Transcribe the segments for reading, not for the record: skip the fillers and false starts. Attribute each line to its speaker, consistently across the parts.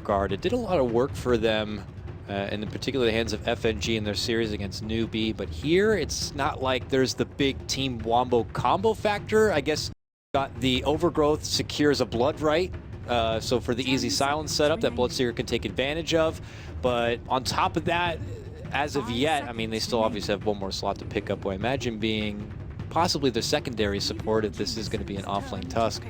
Speaker 1: off guard. It did a lot of work for them, and in particular the hands of FNG in their series against Newbie. But here, it's not like there's the big Team Wombo combo factor. I guess got the Overgrowth secures a Blood Right. So for the easy silence setup that Bloodseeker can take advantage of. But on top of that, as of yet, I mean, they still obviously have one more slot to pick up. I imagine being possibly their secondary support if this is going to be an offlane Tusk.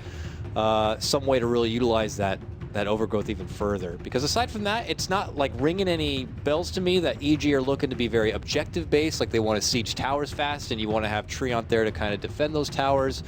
Speaker 1: Some way to really utilize that Overgrowth even further. Because aside from that, it's not like ringing any bells to me that EG are looking to be very objective based, like they want to siege towers fast and you want to have Treant there to kind of defend those towers.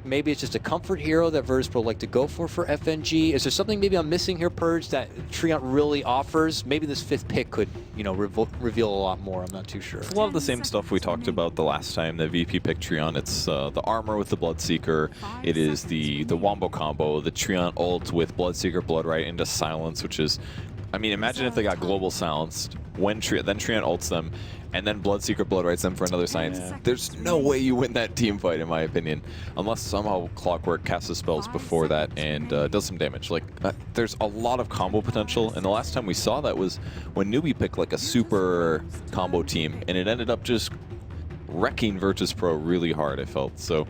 Speaker 1: Maybe it's just a comfort hero that Virtus.Pro like to go for FNG. Is there something maybe I'm missing here, Purge, that Treant really offers? Maybe this 5th pick could, you know, reveal a lot more. I'm not too sure.
Speaker 2: It's a lot of the same stuff we talked about the last time that VP picked Treant. It's the armor with the Bloodseeker. It is the Wombo combo, the Treant ult with Bloodseeker, Blood Right into silence, which is, I mean, imagine if they got global silenced, then Treant ults them, and then Bloodseeker Blood Rights them for another silence. Yeah. There's no way you win that team fight, in my opinion, unless somehow Clockwork casts the spells before that and does some damage. Like, there's a lot of combo potential, and the last time we saw that was when Newbie picked like a super combo team, and it ended up just wrecking Virtus.Pro really hard, I felt. So,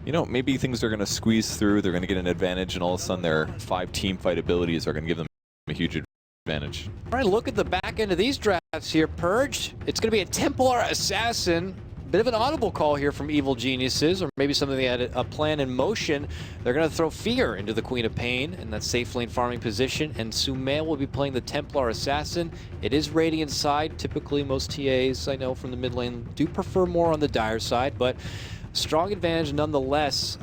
Speaker 2: you know, maybe things are going to squeeze through, they're going to get an advantage, and all of a sudden their 5 team fight abilities are going to give them a huge advantage. All
Speaker 1: right, look at the back end of these drafts here, Purged. It's going to be a Templar Assassin. Bit of an audible call here from Evil Geniuses, or maybe something they had a plan in motion. They're going to throw Fear into the Queen of Pain in that safe lane farming position, and Sumail will be playing the Templar Assassin. It is Radiant side. Typically, most TAs I know from the mid lane do prefer more on the Dire side, but strong advantage nonetheless,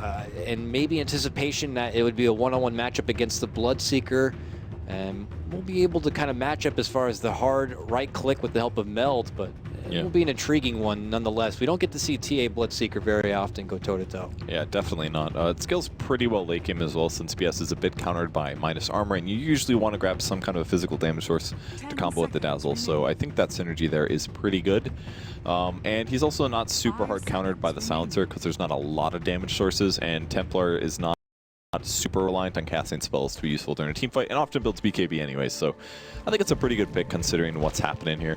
Speaker 1: and maybe anticipation that it would be a one-on-one matchup against the Bloodseeker. And we'll be able to kind of match up as far as the hard right click with the help of Meld, but it will be an intriguing one nonetheless. We don't get to see TA Bloodseeker very often go toe-to-toe.
Speaker 2: Yeah, definitely not. It scales pretty well late game as well, since BS is a bit countered by minus armor, and you usually want to grab some kind of a physical damage source to combo with the Dazzle, so I think that synergy there is pretty good. And he's also not super hard countered by the Silencer, because there's not a lot of damage sources, and Templar is not super reliant on casting spells to be useful during a team fight, and often builds BKB anyways, so I think it's a pretty good pick considering what's happening here.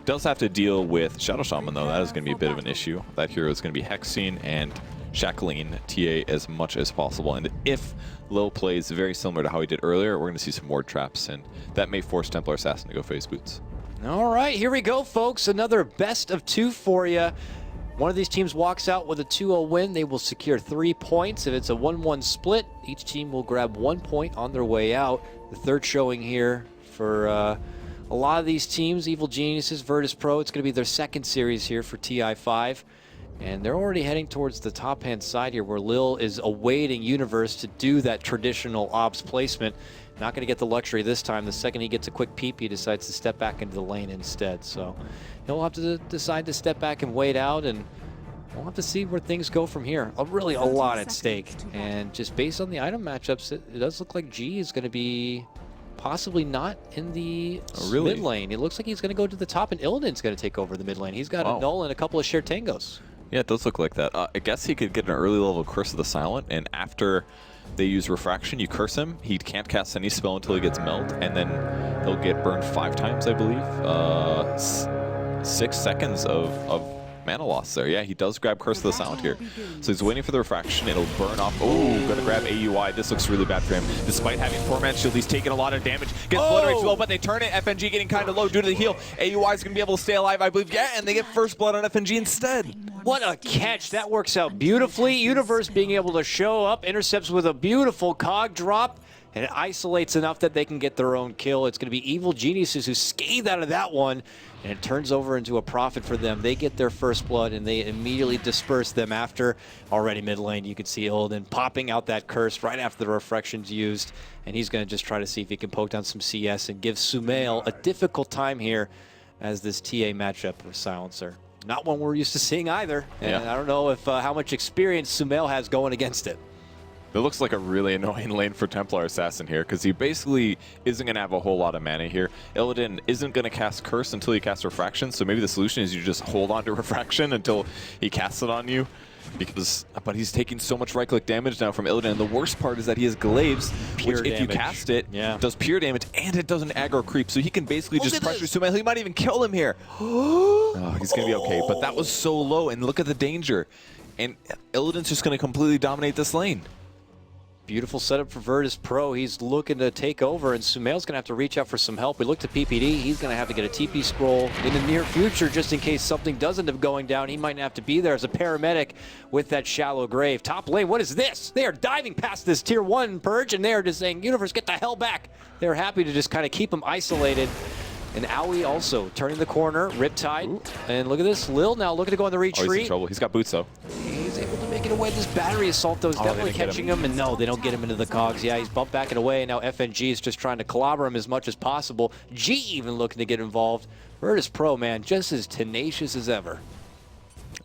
Speaker 2: Does have to deal with Shadow Shaman though. That is going to be a bit of an issue. That hero is going to be hexing and shackling TA as much as possible, and if Lil plays very similar to how he did earlier, we're going to see some ward traps, and that may force Templar Assassin to go phase boots.
Speaker 1: All right, here we go, folks. Another best of 2 for you. One of these teams walks out with a 2-0 win. They will secure 3 points. If it's a 1-1 split, each team will grab 1 point on their way out. The third showing here for a lot of these teams, Evil Geniuses, Virtus.Pro. It's going to be their second series here for TI5. And they're already heading towards the top-hand side here where Lil is awaiting Universe to do that traditional ops placement. Not going to get the luxury this time. The second he gets a quick peep, he decides to step back into the lane instead. So he'll have to decide to step back and wait out, and we'll have to see where things go from here. Really a lot at stake. And just based on the item matchups, it does look like G is going to be possibly not in the mid lane. It looks like he's going to go to the top, and Illidan's going to take over the mid lane. He's got a null and a couple of shared tangos.
Speaker 2: Yeah, it does look like that. I guess he could get an early level Curse of the Silent, and after they use Refraction, you curse him. He can't cast any spell until he gets Meld, and then he'll get burned 5 times, I believe. 6 seconds of mana loss there. Yeah, he does grab Curse of the Silent here. So he's waiting for the Refraction. It'll burn off. Oh, gonna grab AUI. This looks really bad for him. Despite having 4-man shield, he's taking a lot of damage. Gets Blood Rage low, but they turn it. FNG getting kind of low due to the heal. AUI is gonna be able to stay alive, I believe. Yeah, and they get first blood on FNG instead.
Speaker 1: What a catch. That works out beautifully. Universe being able to show up, intercepts with a beautiful cog drop, and it isolates enough that they can get their own kill. It's going to be Evil Geniuses who scathed out of that one, and it turns over into a profit for them. They get their first blood, and they immediately disperse them after. Already mid lane, you can see Illidan popping out that curse right after the Refraction's used, and he's going to just try to see if he can poke down some CS and give Sumail a difficult time here as this TA matchup with Silencer. Not one we're used to seeing either, and I don't know if how much experience Sumail has going against it.
Speaker 2: It looks like a really annoying lane for Templar Assassin here, because he basically isn't going to have a whole lot of mana here. Illidan isn't going to cast Curse until he casts Refraction, so maybe the solution is you just hold on to Refraction until he casts it on you. But he's taking so much right-click damage now from Illidan, and the worst part is that he has Glaives, which if you cast it, does pure damage, and it doesn't aggro creep, so he can basically just pressure Sumail. He might even kill him here. Oh, he's going to be okay, but that was so low, and look at the danger. And Illidan's just going to completely dominate this lane.
Speaker 1: Beautiful setup for Virtus.Pro. He's looking to take over, and Sumail's going to have to reach out for some help. We look to PPD. He's going to have to get a TP scroll in the near future just in case something does end up going down. He might have to be there as a paramedic with that shallow grave. Top lane, what is this? They are diving past this tier 1 purge, and they are just saying, Universe, get the hell back. They're happy to just kind of keep him isolated. And Aoi also turning the corner, Riptide. And look at this, Lil now looking to go on the retreat.
Speaker 2: Oh, he's in trouble. He's got boots, though.
Speaker 1: He's able to make it away. This battery assault, though, is definitely catching him. And no, they don't get him into the cogs. Yeah, he's bumped back and away. Now FNG is just trying to clobber him as much as possible. G even looking to get involved. Virtus.Pro, man, just as tenacious as ever.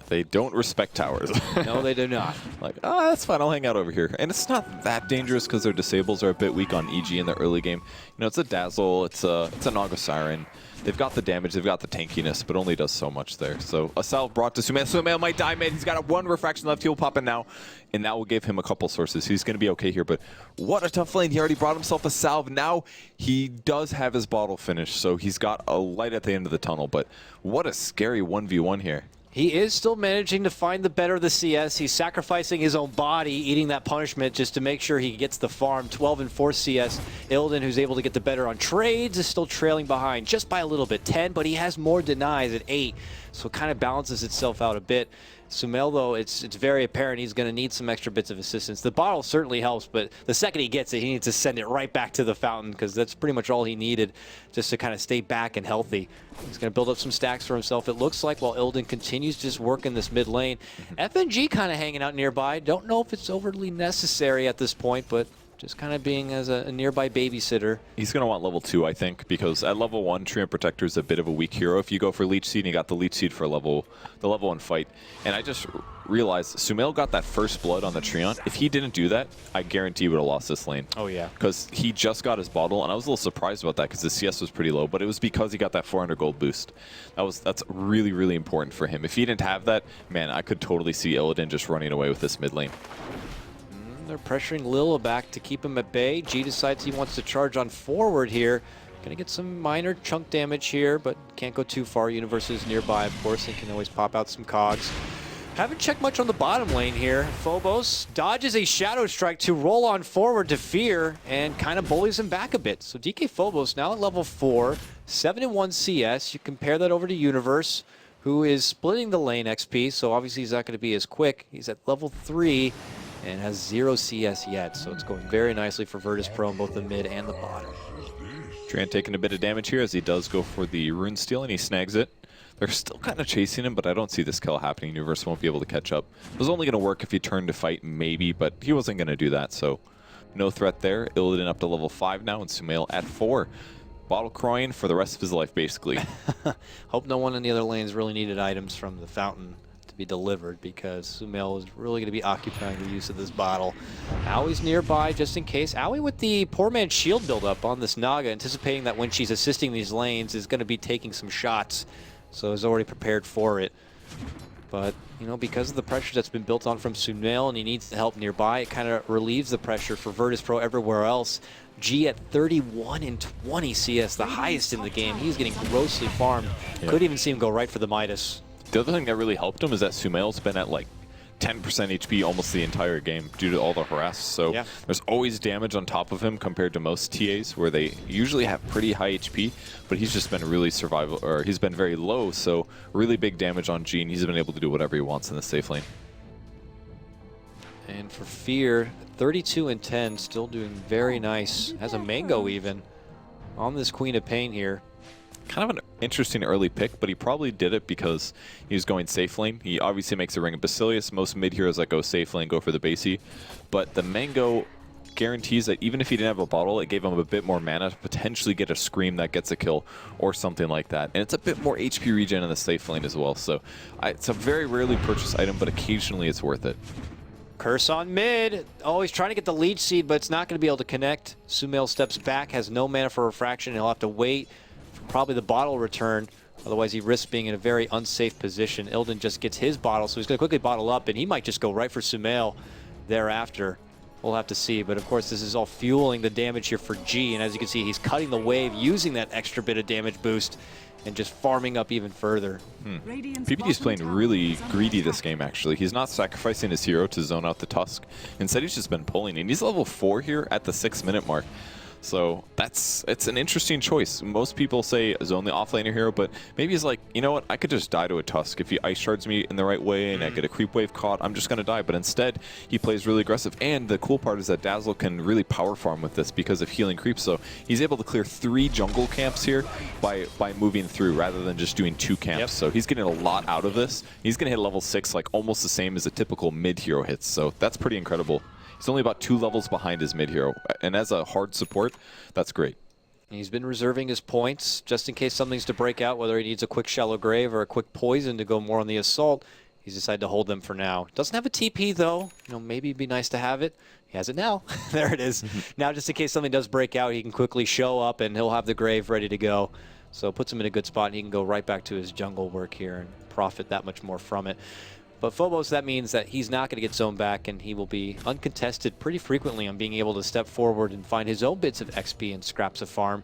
Speaker 2: They don't respect towers.
Speaker 1: No, they do not.
Speaker 2: Like, oh, that's fine. I'll hang out over here. And it's not that dangerous because their disables are a bit weak on EG in the early game. You know, it's a Dazzle. It's a Naga Siren. They've got the damage. They've got the tankiness, but only does so much there. So a salve brought to Sumail. Sumail might die mid. He's got one refraction left. He'll pop in now, and that will give him a couple sources. He's going to be okay here, but what a tough lane. He already brought himself a salve. Now he does have his bottle finished, so he's got a light at the end of the tunnel, but what a scary 1v1 here.
Speaker 1: He is still managing to find the better of the CS. He's sacrificing his own body, eating that punishment just to make sure he gets the farm. 12 and 4 CS. Illidan, who's able to get the better on trades, is still trailing behind just by a little bit, 10, but he has more denies at 8, so it kind of balances itself out a bit. Sumail, though, it's very apparent he's going to need some extra bits of assistance. The bottle certainly helps, but the second he gets it, he needs to send it right back to the fountain because that's pretty much all he needed just to kind of stay back and healthy. He's going to build up some stacks for himself, it looks like, while Illidan continues to just work in this mid lane. FNG kind of hanging out nearby. Don't know if it's overly necessary at this point, but just kind of being as a nearby babysitter.
Speaker 2: He's going to want level 2, I think, because at level 1, Treant Protector is a bit of a weak hero. If you go for Leech Seed, and you got the Leech Seed for the level 1 fight. And I just realized Sumail got that first blood on the Treant. If he didn't do that, I guarantee he would have lost this lane.
Speaker 1: Oh, yeah.
Speaker 2: Because he just got his bottle, and I was a little surprised about that because his CS was pretty low, but it was because he got that 400 gold boost. That's really, really important for him. If he didn't have that, man, I could totally see Illidan just running away with this mid lane.
Speaker 1: They're pressuring Lil back to keep him at bay. G decides he wants to charge on forward here. Gonna get some minor chunk damage here, but can't go too far. Universe is nearby, of course, and can always pop out some cogs. Haven't checked much on the bottom lane here. Phobos dodges a Shadow Strike to roll on forward to Fear and kind of bullies him back a bit. So DK Phobos now at level 4, 7-1 CS. You compare that over to Universe, who is splitting the lane XP, so obviously he's not going to be as quick. He's at level 3 and has 0 CS yet, so it's going very nicely for Virtus.Pro in both the mid and the bottom.
Speaker 2: Treant taking a bit of damage here as he does go for the Rune Steal, and he snags it. They're still kind of chasing him, but I don't see this kill happening. Universe won't be able to catch up. It was only going to work if he turned to fight, maybe, but he wasn't going to do that, so no threat there. Illidan up to level 5 now, and Sumail at 4. Bottle crying for the rest of his life, basically.
Speaker 1: Hope no one in the other lanes really needed items from the fountain to be delivered, because Sumail is really going to be occupying the use of this bottle. Aoi's nearby just in case. Aoi with the poor man's shield buildup on this Naga, anticipating that when she's assisting these lanes is going to be taking some shots, so is already prepared for it. But, you know, because of the pressure that's been built on from Sumail and he needs the help nearby, it kind of relieves the pressure for Virtus.Pro everywhere else. G at 31 and 20 CS, the highest in the game. He's getting grossly farmed. Yeah. Could even see him go right for the Midas.
Speaker 2: The other thing that really helped him is that Sumail's been at like 10% HP almost the entire game due to all the harass. So yeah, there's always damage on top of him compared to most TAs where they usually have pretty high HP, but he's just been really survival, or he's been very low, so really big damage on G, and he's been able to do whatever he wants in the safe lane.
Speaker 1: And for Fear, 32 and 10, still doing very nice. Has a Mango even on this Queen of Pain here.
Speaker 2: Kind of an interesting early pick, but he probably did it because he was going safe lane. He obviously makes a Ring of Basilius. Most mid heroes that go safe lane go for the basey, but the Mango guarantees that even if he didn't have a bottle, it gave him a bit more mana to potentially get a Scream that gets a kill or something like that. And it's a bit more HP regen in the safe lane as well. So it's a very rarely purchased item, but occasionally it's worth it.
Speaker 1: Curse on mid. Oh, he's trying to get the Leech Seed, but it's not going to be able to connect. Sumail steps back, has no mana for Refraction. He'll have to wait for probably the bottle return. Otherwise, he risks being in a very unsafe position. Ilden just gets his bottle, so he's going to quickly bottle up, and he might just go right for Sumail thereafter. We'll have to see, but of course, this is all fueling the damage here for G, and as you can see, he's cutting the wave, using that extra bit of damage boost, and just farming up even further.
Speaker 2: PPD is playing really greedy this game, actually. He's not sacrificing his hero to zone out the Tusk. Instead, he's just been pulling, and he's level 4 here at the 6-minute mark. So it's an interesting choice. Most people say zone the offlaner hero, but maybe he's like, you know what, I could just die to a Tusk. If he ice shards me in the right way and I get a creep wave caught, I'm just going to die. But instead, he plays really aggressive. And the cool part is that Dazzle can really power farm with this because of healing creeps. So he's able to clear 3 jungle camps here by moving through rather than just doing 2 camps. Yep. So he's getting a lot out of this. He's going to hit level 6 like almost the same as a typical mid hero hits. So that's pretty incredible. He's only about 2 levels behind his mid-hero, and as a hard support, that's great.
Speaker 1: He's been reserving his points just in case something's to break out, whether he needs a quick shallow grave or a quick poison to go more on the assault. He's decided to hold them for now. Doesn't have a TP though. You know, maybe it'd be nice to have it. He has it now. There it is. Now just in case something does break out, he can quickly show up and he'll have the grave ready to go. So it puts him in a good spot and he can go right back to his jungle work here and profit that much more from it. But Phobos, that means that he's not going to get zoned back, and he will be uncontested pretty frequently on being able to step forward and find his own bits of XP and scraps of farm.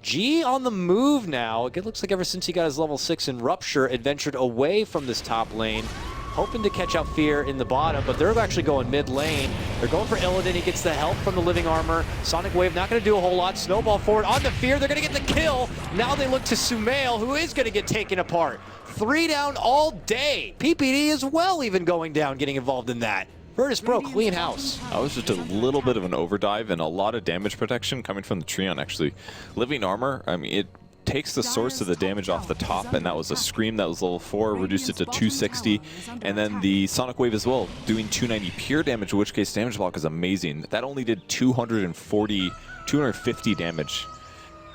Speaker 1: G on the move now. It looks like ever since he got his level 6 in Rupture, it ventured away from this top lane, hoping to catch out Fear in the bottom, but they're actually going mid lane. They're going for Illidan. He gets the help from the Living Armor. Sonic Wave not going to do a whole lot. Snowball forward onto Fear. They're going to get the kill. Now they look to Sumail, who is going to get taken apart. 3 down all day. PPD as well even going down, getting involved in that. Virtus.Pro, clean house.
Speaker 2: That was just a little bit of an overdrive and a lot of damage protection coming from the Treant, actually. Living Armor, I mean, it takes the source of the damage off the top, and that was a Scream that was level 4, reduced it to 260, and then the Sonic Wave as well, doing 290 pure damage, in which case damage block is amazing. That only did 250 damage.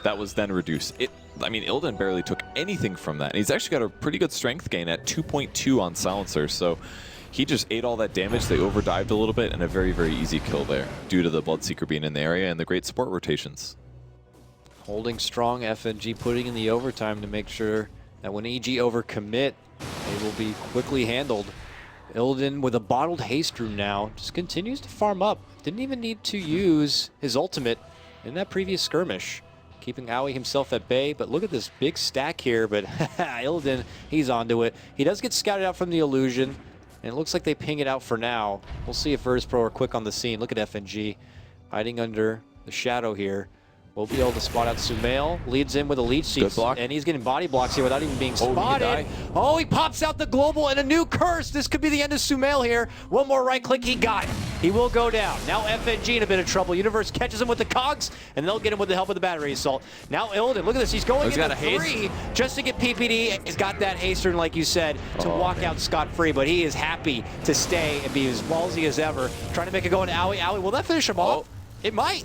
Speaker 2: That was then reduced. I mean, Ilden barely took anything from that. And he's actually got a pretty good strength gain at 2.2 on Silencer, so he just ate all that damage. They overdived a little bit, and a very, very easy kill there due to the Bloodseeker being in the area and the great support rotations.
Speaker 1: Holding strong, FNG putting in the overtime to make sure that when EG overcommit, they will be quickly handled. Ilden with a bottled haste rune now just continues to farm up. Didn't even need to use his ultimate in that previous skirmish, keeping Aoi himself at bay. But look at this big stack here, but Ilden, he's onto it. He does get scouted out from the illusion, and it looks like they ping it out for now. We'll see if Virtus.Pro are quick on the scene. Look at FNG hiding under the shadow here. We'll be able to spot out Sumail, leads in with a leech seed, and he's getting body blocks here without even being spotted. Oh, he pops out the global and a new curse. This could be the end of Sumail here. One more right click, he got it. He will go down. Now FNG in a bit of trouble. Universe catches him with the cogs, and they'll get him with the help of the battery assault. Now Ilden, look at this. He's going into 3 just to get PPD. He's got that haste rune, like you said, to walk out scot-free, but he is happy to stay and be as ballsy as ever. Trying to make it go into Aoi. Aoi, will that finish him off? It might.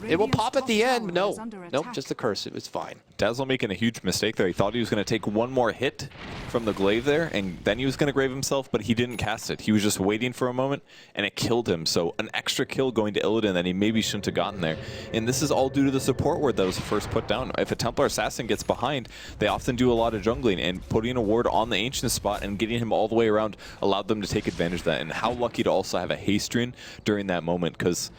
Speaker 1: It will pop at the end. No, nope, just the curse. It was fine.
Speaker 2: Dazzle making a huge mistake there. He thought he was going to take one more hit from the glaive there, and then he was going to grave himself, but he didn't cast it. He was just waiting for a moment, and it killed him. So an extra kill going to Illidan that he maybe shouldn't have gotten there. And this is all due to the support ward that was first put down. If a Templar Assassin gets behind, they often do a lot of jungling, and putting a ward on the Ancient spot and getting him all the way around allowed them to take advantage of that. And how lucky to also have a haste rune during that moment, because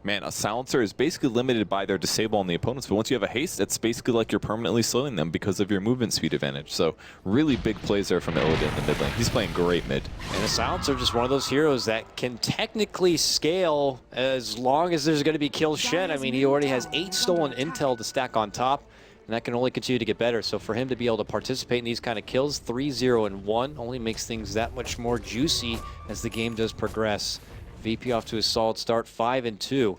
Speaker 2: man, a Silencer is basically limited by their disable on the opponents, but once you have a haste, it's basically like you're permanently slowing them because of your movement speed advantage. So really big plays there from Illidan in the mid lane. He's playing great mid.
Speaker 1: And the Silencer just one of those heroes that can technically scale as long as there's going to be kills shed. I mean, he already has 8 stolen intel to stack on top, and that can only continue to get better. So for him to be able to participate in these kind of kills, 3-0 and 1, only makes things that much more juicy as the game does progress. VP off to a solid start, 5-2.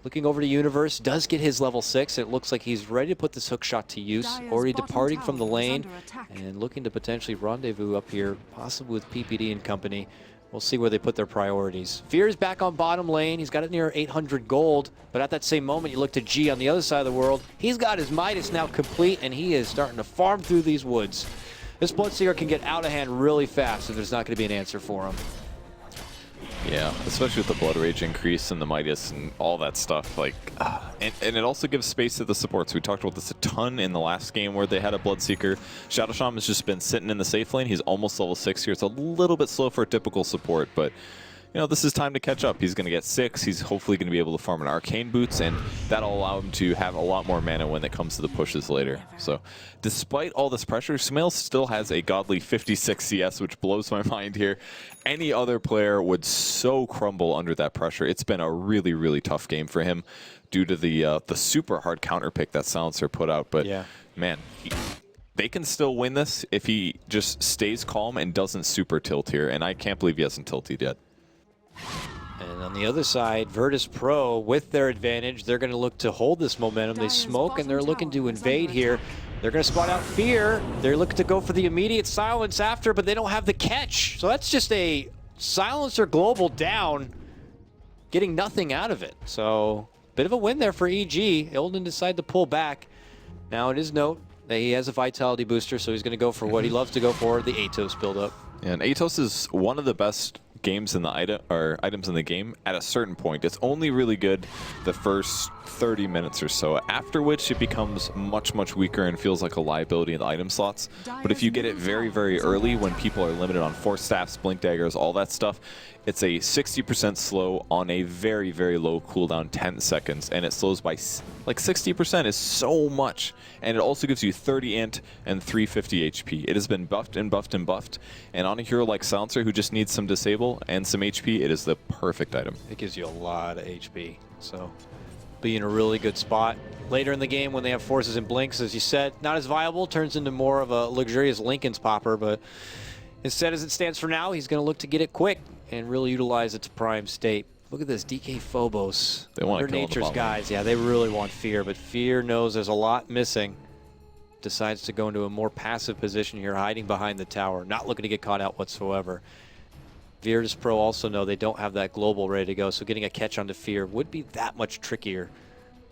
Speaker 1: Looking over to Universe, does get his level 6. It looks like he's ready to put this hook shot to use. Already departing from the lane and looking to potentially rendezvous up here, possibly with PPD and company. We'll see where they put their priorities. Fear's back on bottom lane. He's got it near 800 gold, but at that same moment, you look to G on the other side of the world. He's got his Midas now complete, and he is starting to farm through these woods. This Bloodseeker can get out of hand really fast if there's not going to be an answer for him.
Speaker 2: Yeah, especially with the Blood Rage increase and the Midas and all that stuff. Like, and it also gives space to the supports. We talked about this a ton in the last game where they had a Bloodseeker. Shadow Shaman has just been sitting in the safe lane. He's almost level 6 here. It's a little bit slow for a typical support, but you know, this is time to catch up. He's going to get 6. He's hopefully going to be able to farm an Arcane Boots, and that'll allow him to have a lot more mana when it comes to the pushes later. So, despite all this pressure, Sumail still has a godly 56 CS, which blows my mind here. Any other player would so crumble under that pressure. It's been a really, really tough game for him due to the super hard counter pick that Silencer put out. But, yeah, man, they can still win this if he just stays calm and doesn't super tilt here, and I can't believe he hasn't tilted yet.
Speaker 1: And on the other side, Virtus.Pro, with their advantage, they're going to look to hold this momentum. They smoke, and they're looking to invade here. They're going to spot out Fear. They're looking to go for the immediate silence after, but they don't have the catch. So that's just a Silencer global down, getting nothing out of it. So, bit of a win there for EG. Ilden decided to pull back. Now, it is note that he has a Vitality booster, so he's going to go for what he loves to go for, the Atos buildup.
Speaker 2: Yeah, and Atos is one of the best games in the items in the game at a certain point. It's only really good the first 30 minutes or so, after which it becomes much, much weaker and feels like a liability in the item slots. But if you get it very, very early when people are limited on Force Staffs, Blink Daggers, all that stuff, it's a 60% slow on a very, very low cooldown, 10 seconds, and it slows by like 60% is so much. And it also gives you 30 int and 350 HP. It has been buffed and buffed and buffed, and on a hero like Silencer who just needs some disable and some HP, it is the perfect item.
Speaker 1: It gives you a lot of HP, so be in a really good spot. Later in the game when they have forces and blinks, as you said, not as viable, turns into more of a luxurious Linken's popper, but instead, as it stands for now, he's going to look to get it quick and really utilize its prime state. Look at this, DK Phobos.
Speaker 2: They want to kill
Speaker 1: Nature's guys. Yeah, they really want Fear, but Fear knows there's a lot missing. Decides to go into a more passive position here, hiding behind the tower, not looking to get caught out whatsoever. Virtus.Pro also know they don't have that global ready to go, so getting a catch onto Fear would be that much trickier.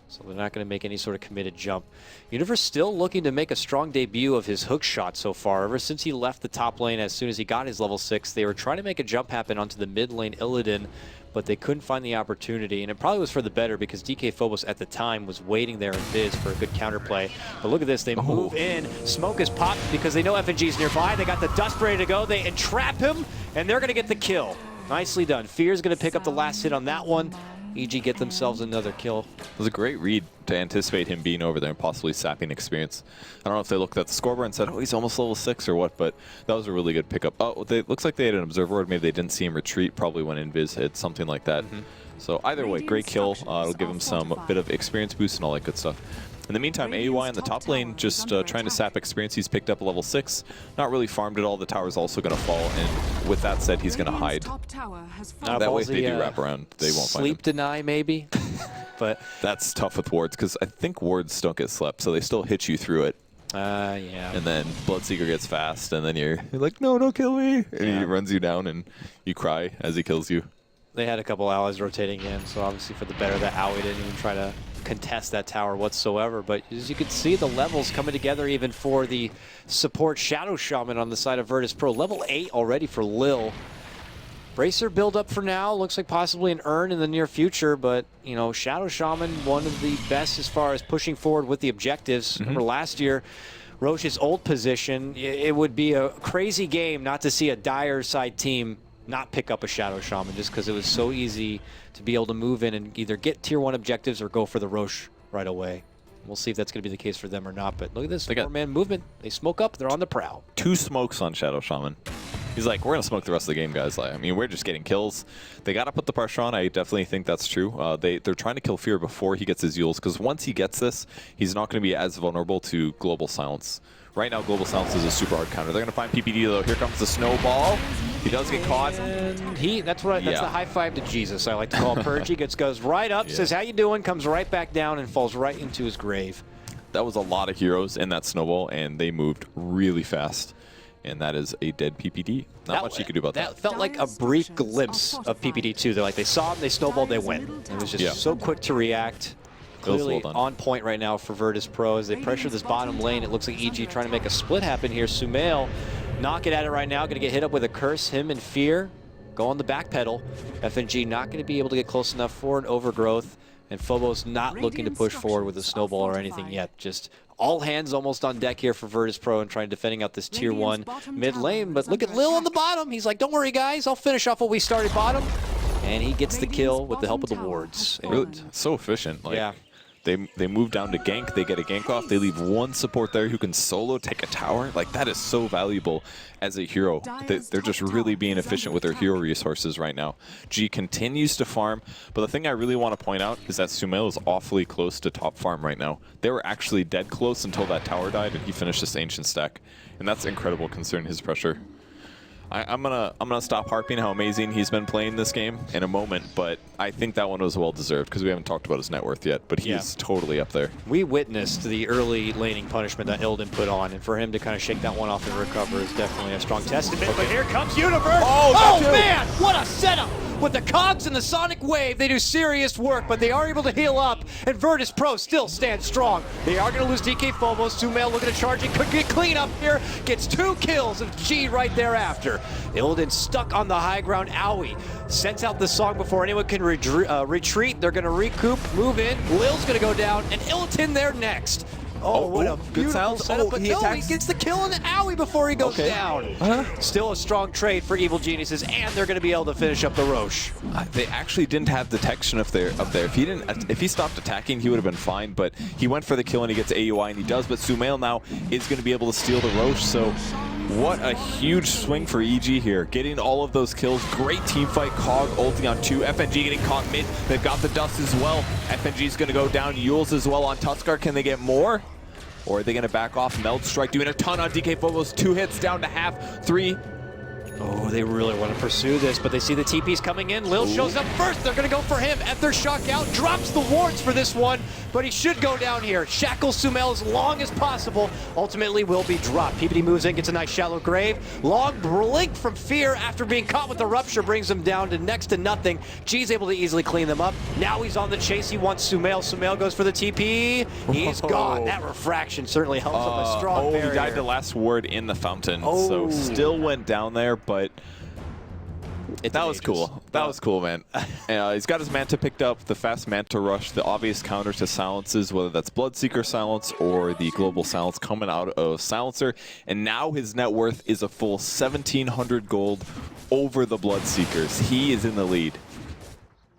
Speaker 1: So they're not going to make any sort of committed jump. Universe still looking to make a strong debut of his hook shot so far. Ever since he left the top lane, as soon as he got his level 6, they were trying to make a jump happen onto the mid lane Illidan, but they couldn't find the opportunity. And it probably was for the better because DK Phobos at the time was waiting there in Viz for a good counterplay. But look at this, they move in. Smoke is popped because they know FNG's nearby. They got the dust ready to go. They entrap him, and they're going to get the kill. Nicely done. Fear's going to pick up the last hit on that one. EG get themselves another kill. It
Speaker 2: was a great read to anticipate him being over there and possibly sapping experience. I don't know if they looked at the scoreboard and said, oh, he's almost level 6 or what, but that was a really good pickup. Oh, looks like they had an observer ward. Maybe they didn't see him retreat, probably when Invis hit, something like that. So either way, great kill. It'll give him some bit of experience boost and all that good stuff. In the meantime, AUI in the top lane just trying to sap experience. He's picked up a level 6. Not really farmed at all. The tower's also going to fall. And with that said, he's going to hide. That way, if they do wrap around, they won't find him.
Speaker 1: Sleep deny, maybe. But
Speaker 2: that's tough with wards, because I think wards don't get slept, so they still hit you through it.
Speaker 1: Yeah.
Speaker 2: And then Bloodseeker gets fast, and then you're like, no, don't kill me. And he runs you down, and you cry as he kills you.
Speaker 1: They had a couple allies rotating in, so obviously for the better that Aoi didn't even try to contest that tower whatsoever. But as you can see, the levels coming together even for the support Shadow Shaman on the side of Virtus.Pro. Level 8 already for Lil. Bracer build up for now. Looks like possibly an Urn in the near future, but you know, Shadow Shaman, one of the best as far as pushing forward with the objectives. Remember last year, Roche's old position, it would be a crazy game not to see a Dire side team not pick up a Shadow Shaman, just because it was so easy to be able to move in and either get tier 1 objectives or go for the Roche right away. We'll see if that's going to be the case for them or not, but look at this 4-man movement. They smoke up, they're on the prowl.
Speaker 2: 2 smokes on Shadow Shaman. He's like, we're going to smoke the rest of the game, guys. Like, I mean, we're just getting kills. They got to put the pressure on. I definitely think that's true. They're trying to kill Fear before he gets his Yules, because once he gets this, he's not going to be as vulnerable to Global Silence. Right now, Global Silence is a super hard counter. They're going to find PPD, though. Here comes the snowball. He does get caught.
Speaker 1: And that's the high five to Jesus, I like to call him. Purge goes right up, says, how you doing? Comes right back down and falls right into his grave.
Speaker 2: That was a lot of heroes in that snowball, and they moved really fast. And that is a dead PPD. Not much you could do about that.
Speaker 1: That felt like a brief glimpse of PPD, too. They're like, they saw him, they snowballed, they went. It was just so quick to react. Clearly on point right now for Virtus.Pro as they pressure this bottom lane. It looks like EG trying to make a split happen here. Sumail knocking at it right now. Going to get hit up with a curse. Him and Fear go on the back pedal. FNG not going to be able to get close enough for an overgrowth, and Phobos not looking to push forward with a snowball or anything yet. Just all hands almost on deck here for Virtus.Pro and trying defending out this tier 1 mid lane. But look at Lil on the bottom. He's like, don't worry, guys. I'll finish off what we started bottom. And he gets the kill with the help of the wards.
Speaker 2: Really, so efficient. Like,
Speaker 1: yeah.
Speaker 2: They move down to gank, they get a gank off, they leave one support there who can solo take a tower. Like, that is so valuable as a hero. They're just really being efficient with their hero resources right now. G continues to farm, but the thing I really want to point out is that Sumail is awfully close to top farm right now. They were actually dead close until that tower died and he finished this ancient stack. And that's incredible considering his pressure. I'm gonna stop harping how amazing he's been playing this game in a moment, but I think that one was well deserved because we haven't talked about his net worth yet, but he's totally up there.
Speaker 1: We witnessed the early laning punishment that Illidan put on, and for him to kind of shake that one off and recover is definitely a strong testament. But here comes Universe! Oh man, what a setup! With the cogs and the Sonic Wave, they do serious work, but they are able to heal up, and Virtus.Pro still stands strong. They are going to lose DK Phobos. Sumail looking to charge and could get clean up here. Gets 2 kills of G right thereafter. Illidan stuck on the high ground. Owie sends out the song before anyone can retreat. They're going to recoup, move in. Lil's going to go down, and Illidan there next. Oh, what a beautiful setup, but no, he gets the kill on the Owie before he goes down. Still a strong trade for Evil Geniuses, and they're going to be able to finish up the Roche.
Speaker 2: They actually didn't have detection up there. If he stopped attacking, he would have been fine, but he went for the kill and he gets AUI, and he does, but Sumail now is going to be able to steal the Roche, so what a huge swing for EG here. Getting all of those kills. Great team fight. Cog ulting on 2. FNG getting caught mid. They've got the dust as well. FNG's going to go down. Yules as well on Tuskar. Can they get more? Or are they going to back off? Meld Strike doing a ton on DK Phobos. 2 hits down to half. 3.
Speaker 1: Oh, they really want to pursue this, but they see the TP's coming in. Lil shows up first. They're going to go for him. Ether shock out. Drops the wards for this one, but he should go down here. Shackles Sumail as long as possible. Ultimately will be dropped. PPD moves in, gets a nice shallow grave. Long blink from Fear after being caught with the rupture brings him down to next to nothing. G's able to easily clean them up. Now he's on the chase. He wants Sumail. Sumail goes for the TP. He's gone. That refraction certainly helps up a strong barrier.
Speaker 2: He died the last ward in the fountain, so still went down there, but that was cool. That was cool, man. He's got his Manta picked up, the fast Manta rush, the obvious counter to silences, whether that's Bloodseeker silence or the global silence coming out of Silencer. And now his net worth is a full 1,700 gold over the Bloodseekers. He is in the lead.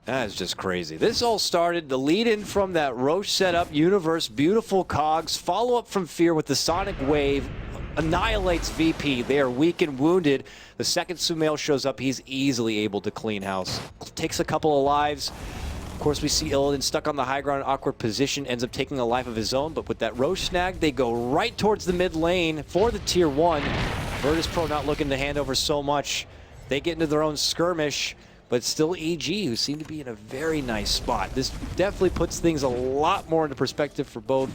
Speaker 1: That is just crazy. This all started, the lead-in from that Roche setup, Universe, beautiful cogs, follow-up from Fear with the Sonic Wave, annihilates VP. They are weak and wounded. The second Sumail shows up, he's easily able to clean house. Takes a couple of lives. Of course, we see Illidan stuck on the high ground, awkward position, ends up taking a life of his own, but with that Roche snag, they go right towards the mid lane for the tier 1. Virtus.Pro not looking to hand over so much. They get into their own skirmish, but still EG, who seem to be in a very nice spot. This definitely puts things a lot more into perspective for both.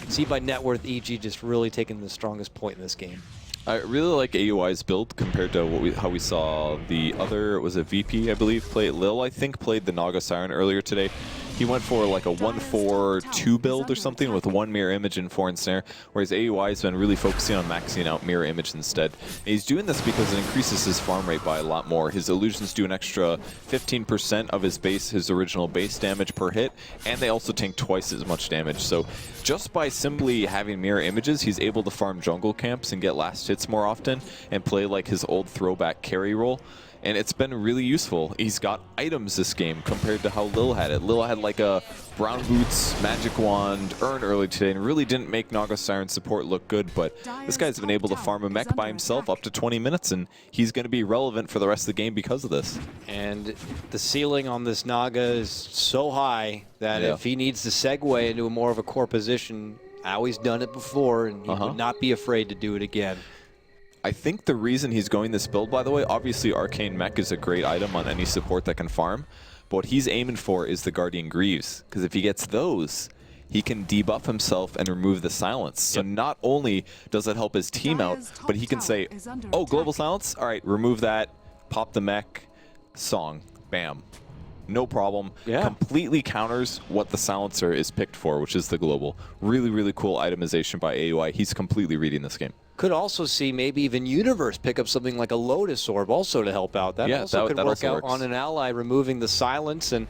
Speaker 1: See by net worth, EG just really taking the strongest point in this game.
Speaker 2: I really like AUI's build compared to how we saw the other, was it VP, I believe, play Lil, I think, played the Naga Siren earlier today. He went for like a 1-4-2 build or something with 1 mirror image and 4 ensnare, whereas AUI has been really focusing on maxing out mirror image instead. And he's doing this because it increases his farm rate by a lot more. His illusions do an extra 15% of his original base damage per hit, and they also tank twice as much damage. So just by simply having mirror images, he's able to farm jungle camps and get last hits more often and play like his old throwback carry role. And it's been really useful. He's got items this game compared to how Lil had it. Lil had like a Brown Boots, Magic Wand, Urn early today and really didn't make Naga Siren support look good, but this guy's been able to farm a mech by himself up to 20 minutes and he's going to be relevant for the rest of the game because of this.
Speaker 1: And the ceiling on this Naga is so high that if he needs to segue into a more of a core position, Owie's done it before and he would not be afraid to do it again.
Speaker 2: I think the reason he's going this build, by the way, obviously Arcane Mech is a great item on any support that can farm, but what he's aiming for is the Guardian Greaves, because if he gets those, he can debuff himself and remove the silence. So not only does it help his team out, but he can say, oh, global silence? All right, remove that, pop the mech, song, bam. no problem.
Speaker 1: Yeah.
Speaker 2: Completely counters what the silencer is picked for, which is the global. Really, really cool itemization by AUI. He's completely reading this game.
Speaker 1: Could also see maybe even Universe pick up something like a Lotus Orb also to help out. That also could work out on an ally, removing the silence, and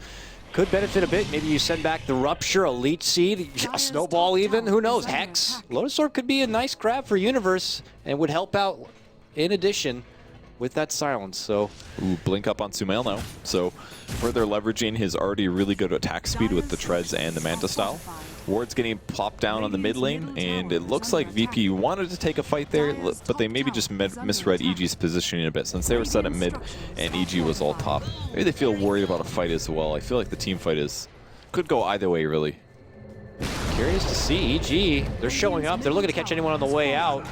Speaker 1: could benefit a bit. Maybe you send back the Rupture, a Leech Seed, a Snowball even. Who knows? Hex. Lotus Orb could be a nice grab for Universe and would help out in addition with that silence. So,
Speaker 2: ooh, blink up on Sumail now. So further leveraging his already really good attack speed with the Treads and the Manta style. Ward's getting plopped down on the mid lane, and it looks like VP wanted to take a fight there, but they maybe just misread EG's positioning a bit since they were set at mid and EG was all top. Maybe they feel worried about a fight as well. I feel like the team fight could go either way, really.
Speaker 1: Curious to see EG. They're showing up. They're looking to catch anyone on the way out.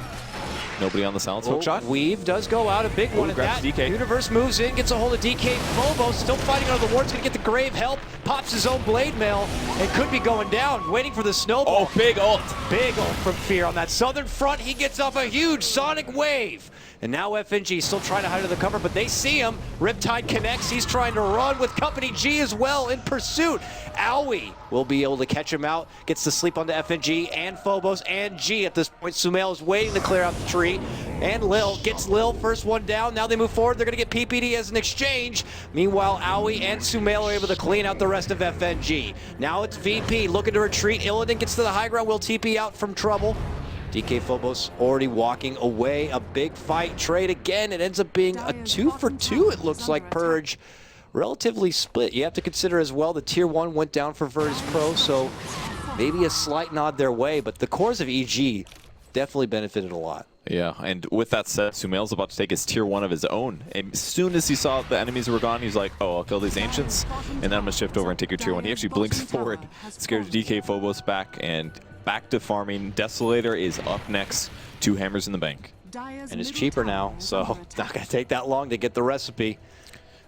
Speaker 2: Nobody on the silence hook shot.
Speaker 1: Weave does go out, a big one at that.
Speaker 2: DK.
Speaker 1: Universe moves in, gets a hold of DK. Phobos still fighting under the ward's gonna get the grave help. Pops his own blade mail and could be going down, waiting for the snowball.
Speaker 2: Oh, big ult.
Speaker 1: Big ult from Fear on that southern front. He gets off a huge sonic wave. And now FNG still trying to hide under the cover, but they see him. Riptide connects. He's trying to run with Company G as well in pursuit. Owie will be able to catch him out. Gets to sleep onto FNG and Phobos and G at this point. Sumail is waiting to clear out the tree. And Lil gets Lil, first one down. Now they move forward. They're going to get PPD as an exchange. Meanwhile, Owie and Sumail are able to clean out the rest of FNG. Now it's VP looking to retreat. Illidan gets to the high ground. Will TP out from trouble. DK Phobos already walking away. A big fight trade again. It ends up being a 2-for-2, it looks like. Purge relatively split. You have to consider as well the tier 1 went down for Virtus.Pro, so maybe a slight nod their way, but the cores of EG definitely benefited a lot.
Speaker 2: Yeah, and with that said, Sumail's about to take his tier 1 of his own. And as soon as he saw the enemies were gone, he's like, oh, I'll kill these Ancients, and then I'm going to shift over and take your tier 1. He actually blinks forward, scares DK Phobos back, and back to farming. Desolator is up next. 2 hammers in the bank.
Speaker 1: And it's cheaper now, so it's not going to take that long to get the recipe.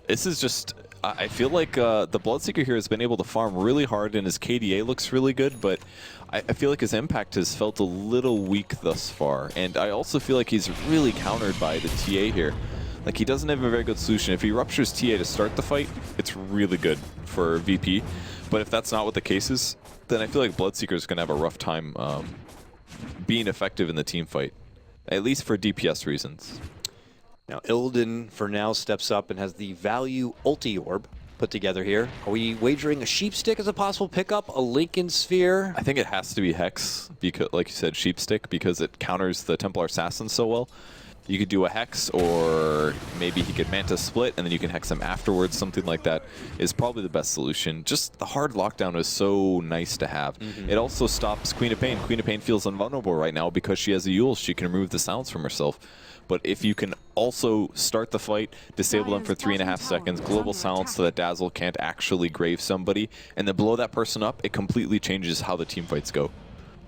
Speaker 2: This is just, I feel like the Bloodseeker here has been able to farm really hard, and his KDA looks really good, but I feel like his impact has felt a little weak thus far. And I also feel like he's really countered by the TA here. Like, he doesn't have a very good solution. If he ruptures TA to start the fight, it's really good for VP. But if that's not what the case is, then I feel like Bloodseeker is going to have a rough time being effective in the team fight, at least for DPS reasons.
Speaker 1: Now Illidan for now steps up and has the value ulti orb put together here. Are we wagering a sheep stick as a possible pickup? A Lincoln Sphere?
Speaker 2: I think it has to be Hex, because, like you said, sheep stick, because it counters the Templar Assassin so well. You could do a Hex, or maybe he could Manta split, and then you can Hex him afterwards. Something like that is probably the best solution. Just the hard lockdown is so nice to have. It also stops Queen of Pain. Queen of Pain feels invulnerable right now because she has a Eul. She can remove the silence from herself. But if you can also start the fight, disable them for 3.5 seconds, global silence so that Dazzle can't actually grave somebody, and then blow that person up, it completely changes how the team fights go.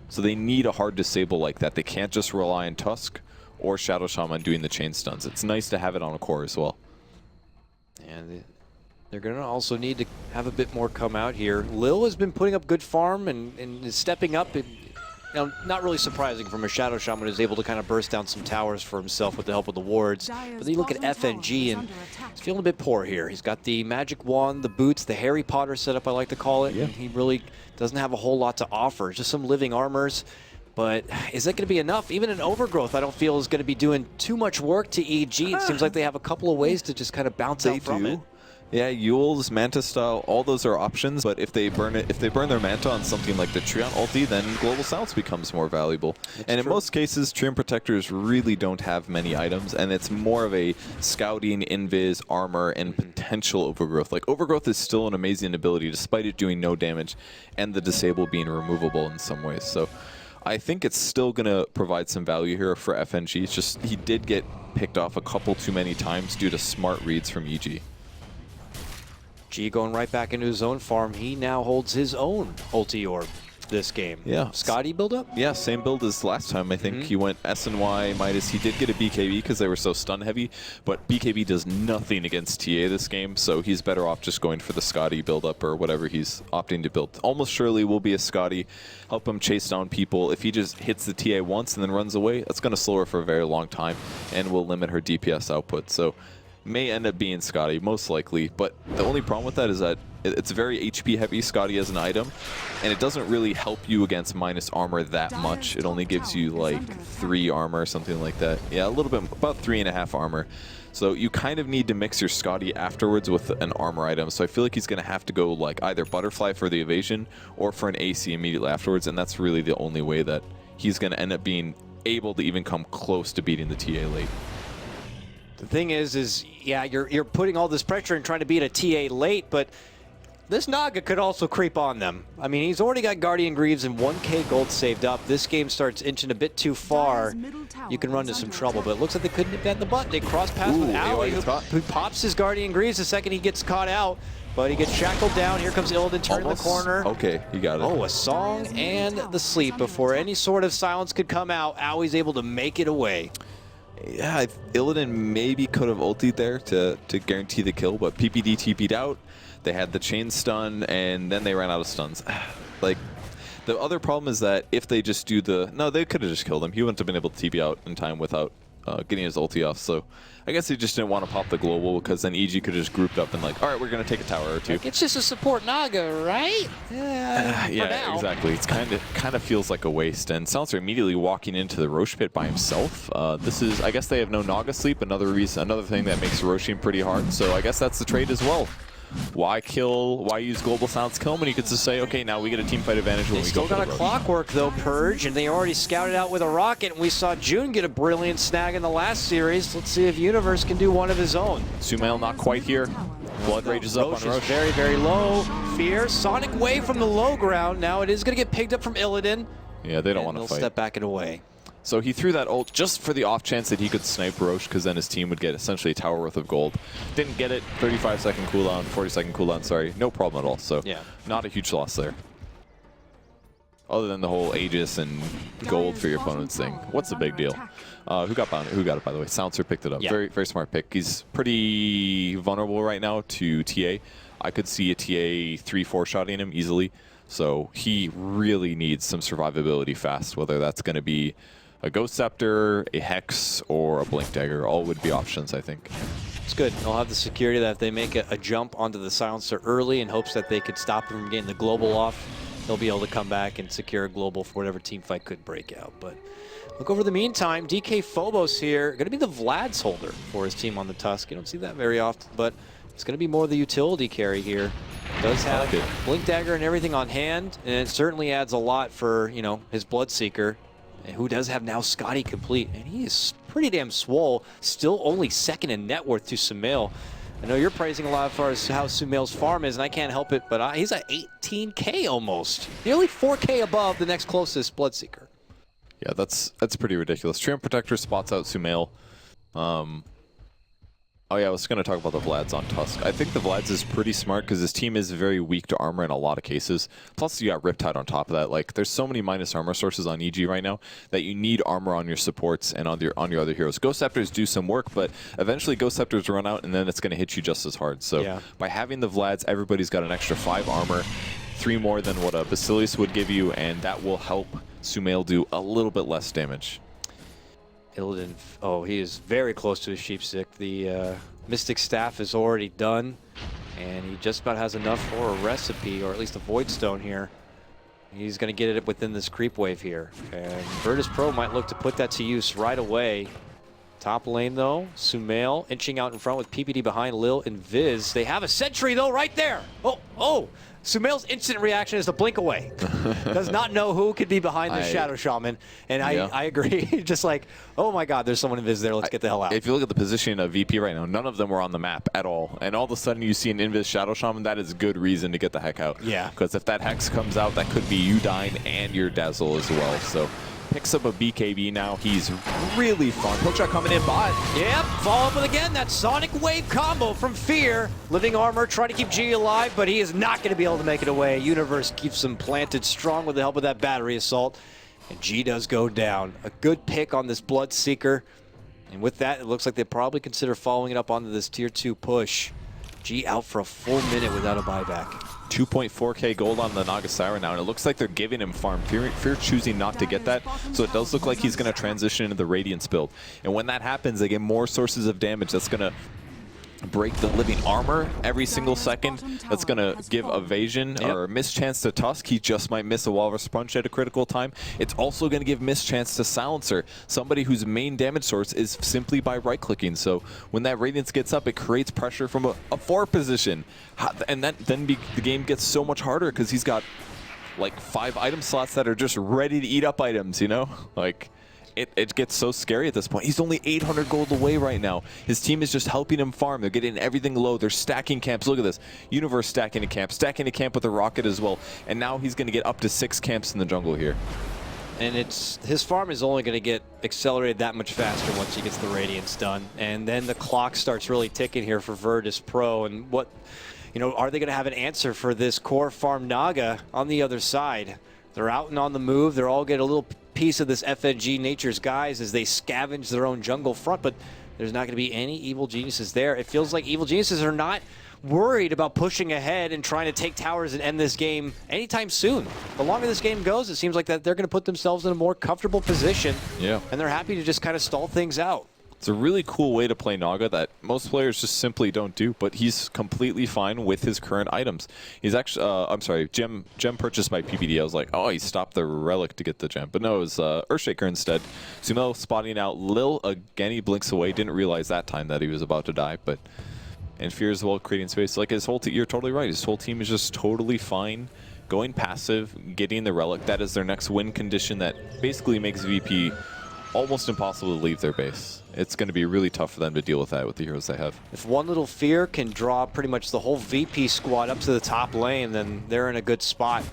Speaker 2: So they need a hard disable like that. They can't just rely on Tusk or Shadow Shaman doing the chain stuns. It's nice to have it on a core as well.
Speaker 1: And they're going to also need to have a bit more come out here. Lil has been putting up good farm and is stepping up. Now, not really surprising from a Shadow Shaman who's able to kind of burst down some towers for himself with the help of the wards. But then you look at FNG and he's feeling a bit poor here. He's got the magic wand, the boots, the Harry Potter setup, I like to call it. Yeah. And he really doesn't have a whole lot to offer. Just some living armors. But is that going to be enough? Even an Overgrowth I don't feel is going to be doing too much work to EG. It seems like they have a couple of ways to just kind of bounce out from it.
Speaker 2: Yeah, Eul's, Manta style, all those are options, but if they burn their Manta on something like the Treant ulti, then Global Silence becomes more valuable. And in most cases, Treant Protectors really don't have many items, and it's more of a scouting, invis, armor, and potential Overgrowth. Like, Overgrowth is still an amazing ability, despite it doing no damage, and the disable being removable in some ways. So I think it's still going to provide some value here for FNG. It's just he did get picked off a couple too many times due to smart reads from EG.
Speaker 1: G going right back into his own farm. He now holds his own ulti orb this game.
Speaker 2: Yeah.
Speaker 1: Scotty build up?
Speaker 2: Yeah, same build as last time. I think he went SNY Midas. He did get a BKB because they were so stun heavy, but BKB does nothing against TA this game, so he's better off just going for the Scotty build up or whatever he's opting to build. Almost surely will be a Scotty, help him chase down people. If he just hits the TA once and then runs away, that's going to slow her for a very long time and will limit her DPS output. So may end up being Scotty, most likely. But the only problem with that is that it's very HP heavy, Scotty, as an item, and it doesn't really help you against minus armor that much. It only gives you like 3 armor or something like that. Yeah, a little bit, about 3.5 armor. So you kind of need to mix your Scotty afterwards with an armor item. So I feel like he's going to have to go like either Butterfly for the evasion or for an AC immediately afterwards, and that's really the only way that he's going to end up being able to even come close to beating the TA late.
Speaker 1: The thing is yeah, you're putting all this pressure and trying to beat a TA late, but this Naga could also creep on them. I mean, he's already got Guardian Greaves and 1k gold saved up. This game starts inching a bit too far. You can run into some trouble, but it looks like they couldn't hit that in the button. They cross paths with Owie, who pops his Guardian Greaves the second he gets caught out, but he gets shackled down. Here comes Illidan turning the corner.
Speaker 2: Okay, he got it.
Speaker 1: Oh, a song and the sleep. Before any sort of silence could come out, Owie's able to make it away.
Speaker 2: Yeah, Illidan maybe could have ultied there to guarantee the kill, but PPD TP'd out. They had the chain stun, and then they ran out of stuns. Like, the other problem is that if they just do the... No, they could have just killed him. He wouldn't have been able to TP out in time without getting his ulti off. So I guess they just didn't want to pop the global, because then EG could have just grouped up and like, all right, we're going to take a tower or two.
Speaker 1: Like, it's just a support Naga, right?
Speaker 2: Yeah, exactly. It's kind of feels like a waste. And Silencer immediately walking into the Roche pit by himself. This is, I guess they have no Naga sleep. Another thing that makes Roshing pretty hard. So I guess that's the trade as well. Why use Global Silence kill him when you could just say, okay, now we get a team fight advantage when we go for the
Speaker 1: Still got a clockwork though, Purge, and they already scouted out with a rocket, and we saw June get a brilliant snag in the last series. Let's see if Universe can do one of his own.
Speaker 2: Sumail not quite here. Blood rages up on Roche.
Speaker 1: Very, very low. Fear, Sonic Wave from the low ground. Now it is going to get picked up from Illidan.
Speaker 2: Yeah, they don't want to fight.
Speaker 1: They'll step back and away.
Speaker 2: So he threw that ult just for the off chance that he could snipe Roche, because then his team would get essentially a tower worth of gold. Didn't get it. 35-second cooldown, 40-second cooldown, sorry. No problem at all. So yeah, not a huge loss there. Other than the whole Aegis and gold for your opponent's thing. What's the big deal? Who got it, by the way? Silencer picked it up. Yeah. Very, very smart pick. He's pretty vulnerable right now to TA. I could see a TA 3-4 shotting him easily. So he really needs some survivability fast, whether that's going to be a Ghost Scepter, a Hex, or a Blink Dagger. All would be options, I think.
Speaker 1: It's good. They'll have the security that if they make a jump onto the Silencer early in hopes that they could stop him from getting the global off, they'll be able to come back and secure a global for whatever team fight could break out. But look over the meantime, DK Phobos here, going to be the Vlad's holder for his team on the Tusk. You don't see that very often, but it's going to be more the utility carry here. Does have Blink Dagger and everything on hand, and it certainly adds a lot for, you know, his Bloodseeker, who does have now Scotty complete, and he is pretty damn swole. Still only second in net worth to Sumail. I know you're praising a lot as far as how Sumail's farm is, and I can't help it, but he's at 18k almost. Nearly 4k above the next closest Bloodseeker.
Speaker 2: Yeah, that's pretty ridiculous. Treant Protector spots out Sumail. Oh yeah, I was going to talk about the Vlad's on Tusk. I think the Vlad's is pretty smart because his team is very weak to armor in a lot of cases. Plus you got Riptide on top of that. Like, there's so many minus armor sources on EG right now that you need armor on your supports and on your other heroes. Ghost Scepters do some work, but eventually Ghost Scepters run out and then it's going to hit you just as hard. So by having the Vlad's, everybody's got an extra 5 armor, 3 more than what a Basilius would give you, and that will help Sumail do a little bit less damage.
Speaker 1: Illidan, oh, he is very close to his Sheepstick. The Mystic Staff is already done, and he just about has enough for a recipe, or at least a Void Stone here. He's going to get it within this creep wave here, and Virtus.Pro might look to put that to use right away. Top lane, though, Sumail inching out in front with PPD behind Lil and Viz. They have a sentry, though, right there. Oh! Sumail's instant reaction is to blink away. Does not know who could be behind the Shadow Shaman. And I agree. Just like, oh my God, there's someone in Viz there. Let's get the hell out.
Speaker 2: If you look at the position of VP right now, none of them were on the map at all. And all of a sudden you see an Invis Shadow Shaman, that is good reason to get the heck out.
Speaker 1: Yeah.
Speaker 2: Because if that Hex comes out, that could be you dying and your Dazzle as well. So picks up a BKB now. He's really fun. Hookshot coming in bot.
Speaker 1: Yep, follow up with again that Sonic Wave combo from Fear. Living Armor trying to keep G alive, but he is not going to be able to make it away. Universe keeps him planted strong with the help of that battery assault. And G does go down. A good pick on this Bloodseeker. And with that, it looks like they probably consider following it up onto this tier 2 push. G out for a full minute without a buyback.
Speaker 2: 2.4k gold on the Naga Siren now, and it looks like they're giving him farm. Fear choosing not to get that, so it does look like he's going to transition into the Radiance build. And when that happens, they get more sources of damage. That's going to break the living armor every single second. That's going to give evasion or a mischance to Tusk. He just might miss a Walrus Punch at a critical time. It's also going to give mischance to Silencer, somebody whose main damage source is simply by right-clicking. So when that Radiance gets up, it creates pressure from a 4 position. And then the game gets so much harder because he's got like 5 item slots that are just ready to eat up items, you know? Like, it gets so scary at this point. He's only 800 gold away right now. His team is just helping him farm. They're getting everything low. They're stacking camps. Look at this. Universe stacking a camp with a rocket as well. And now he's going to get up to 6 camps in the jungle here.
Speaker 1: And his farm is only going to get accelerated that much faster once he gets the Radiance done. And then the clock starts really ticking here for Virtus.Pro. And what, you know, are they going to have an answer for this core farm Naga on the other side? They're out and on the move. They're all getting a little piece of this FNG Nature's guys as they scavenge their own jungle front, but there's not going to be any evil geniuses there. It feels like evil geniuses are not worried about pushing ahead and trying to take towers and end this game anytime soon. The longer this game goes, it seems like that they're going to put themselves in a more comfortable position. Yeah. And they're happy to just kind of stall things out.
Speaker 2: It's a really cool way to play Naga that most players just simply don't do, but he's completely fine with his current items. He's actually, I'm sorry, gem purchased by PPD. I was like, oh, he stopped the relic to get the gem. But no, it was Earthshaker instead. Sumo spotting out Lil again. He blinks away. Didn't realize that time that he was about to die, but and Fear as well creating space. Like his whole team, you're totally right. His whole team is just totally fine. Going passive, getting the relic. That is their next win condition that basically makes VP almost impossible to leave their base. It's going to be really tough for them to deal with that with the heroes they have.
Speaker 1: If one little Fear can draw pretty much the whole VP squad up to the top lane, then they're in a good spot.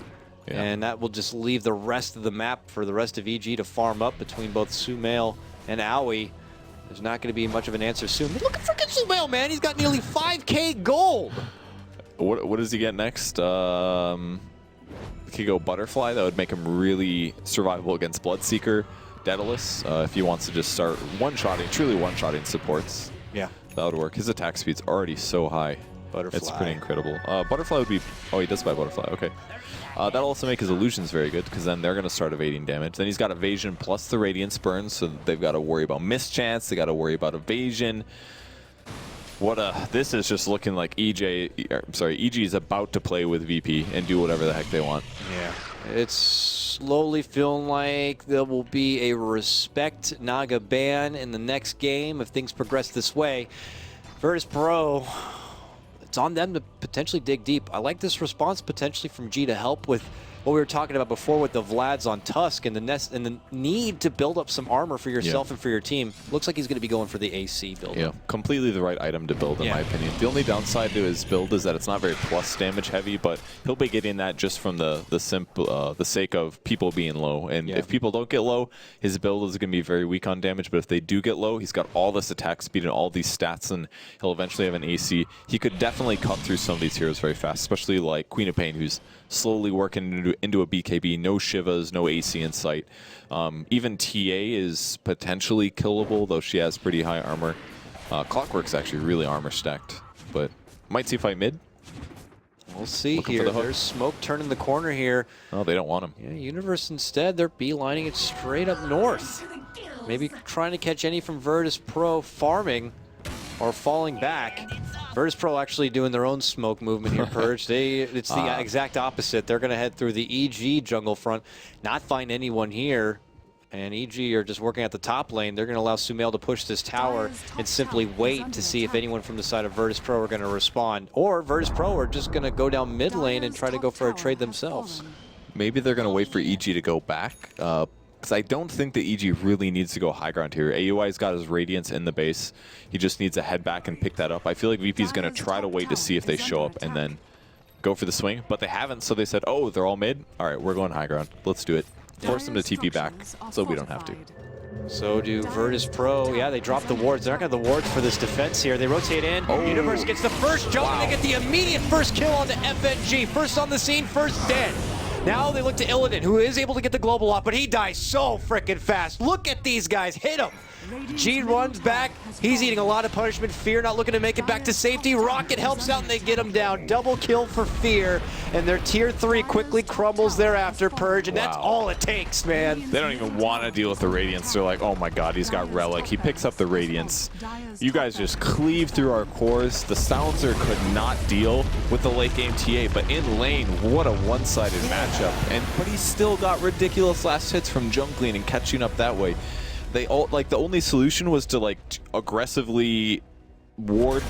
Speaker 1: Yeah. And that will just leave the rest of the map for the rest of EG to farm up between both Sumail and Aoi. There's not going to be much of an answer soon. But look at freaking Sumail, man. He's got nearly 5K gold.
Speaker 2: What does he get next? He could go Butterfly. That would make him really survivable against Bloodseeker. Daedalus, if he wants to just start one-shotting, truly one-shotting supports. Yeah. That would work. His attack speed's already so high. Butterfly. It's pretty incredible. Butterfly would be... Oh, he does buy Butterfly. Okay. That'll also make his illusions very good, because then they're going to start evading damage. Then he's got evasion plus the Radiance burn, so they've got to worry about mischance. They got to worry about evasion. This is just looking like EG is about to play with VP and do whatever the heck they want.
Speaker 1: Yeah. It's slowly feeling like there will be a respect Naga ban in the next game if things progress this way. Virtus.Pro, it's on them to potentially dig deep. I like this response potentially from G to help with what we were talking about before with the Vlads on Tusk and the need to build up some armor for yourself and for your team. Looks like he's going to be going for the AC build.
Speaker 2: Yeah, completely the right item to build in my opinion. The only downside to his build is that it's not very plus damage heavy, but he'll be getting that just from the sake of people being low. And if people don't get low, his build is going to be very weak on damage. But if they do get low, he's got all this attack speed and all these stats, and he'll eventually have an AC. He could definitely cut through some of these heroes very fast, especially like Queen of Pain, who's slowly working into a BKB, no Shivas, no AC in sight. Even TA is potentially killable, though she has pretty high armor. Clockwork's actually really armor stacked, but might see fight mid.
Speaker 1: We'll see here. There's smoke turning the corner here.
Speaker 2: Oh, they don't want him.
Speaker 1: Yeah, Universe instead, they're beelining it straight up north. Maybe trying to catch any from Virtus.Pro farming or falling back. Virtus.Pro actually doing their own smoke movement here, Purge. It's the exact opposite. They're going to head through the EG jungle front, not find anyone here. And EG are just working at the top lane. They're going to allow Sumail to push this tower and simply wait to see if anyone from the side of Virtus.Pro are going to respond. Or Virtus.Pro are just going to go down mid lane and try to go for a trade themselves.
Speaker 2: Maybe they're going to wait for EG to go back. Because I don't think that EG really needs to go high ground here. AUI's got his Radiance in the base. He just needs to head back and pick that up. I feel like VP's going to try to wait to see if they show up and then go for the swing. But they haven't, so they said, oh, they're all mid? All right, we're going high ground. Let's do it. Force them to TP back so we don't have to.
Speaker 1: So do Virtus.Pro. Yeah, they drop the wards. They're not going to have the wards for this defense here. They rotate in. Oh. Universe gets the first jump, and they get the immediate first kill on the FNG. First on the scene, first dead. Now they look to Illidan, who is able to get the global off, but he dies so freaking fast. Look at these guys, hit him. G runs back, he's eating a lot of punishment. Fear not looking to make it back to safety. Rocket helps out and they get him down. Double kill for Fear, and their tier 3 quickly crumbles thereafter, Purge, and that's all it takes, man.
Speaker 2: They don't even want to deal with the Radiance. They're like, oh my god, he's got Relic. He picks up the Radiance. You guys just cleave through our cores. The Silencer could not deal with the late game TA, but in lane, what a one-sided matchup. But he still got ridiculous last hits from jungling and catching up that way. They all, like, the only solution was to like aggressively ward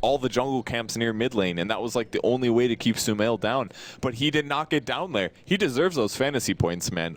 Speaker 2: all the jungle camps near mid lane, and that was like the only way to keep Sumail down. But he did not get down there. He deserves those fantasy points, man.